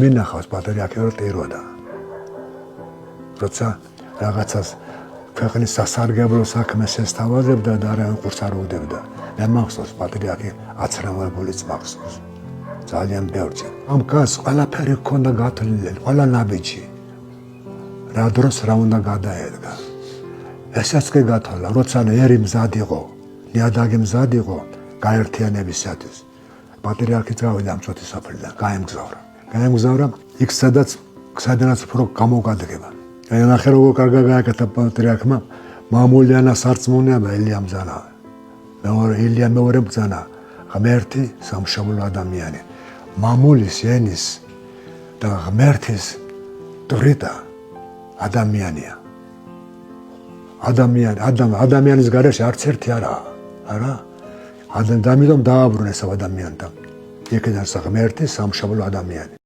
მინახავს პატრიარქი რომ ტიროდა. როცა რაღაცას ქვეყნის სასარგებლო საქმეს ესთავაზებდა და არა ყურს არ უდევდა. მე მახსოვს პატრიარქი აცრამებული მახსოვს. ძალიან ბევრი. ამ კაცს ყველაფერი ჰქონდა გათვლილი, ყველა ნაბიჯი. რა დროს რა უნდა გადაედგა. ესაც კი გათვალა, როცა ერი მზად იყო, ნიადაგი მზად იყო გაერთიანებისათვის. პატრიარქი წავიდა ამ წოთის სოფლიდან, გაემგზავრა იქ სადაც უფრო გამოგადგება. ნახე როგორ კარგად გააკეთა პატრიარქმა, მამულიანა სარწმუნოება ილია მბრძანა. ილია მეორე მბრძანა, ღმერთი სამშობლო ადამიანი. მამულის ენის და ღმერთის დრიტა ადამიანია. ადამიანის გარეშე არც ერთი არაა. არა? ამიტომ დააბრუნეს ადამიანთან. იქიდან ღმერთი სამშობლო ადამიანი.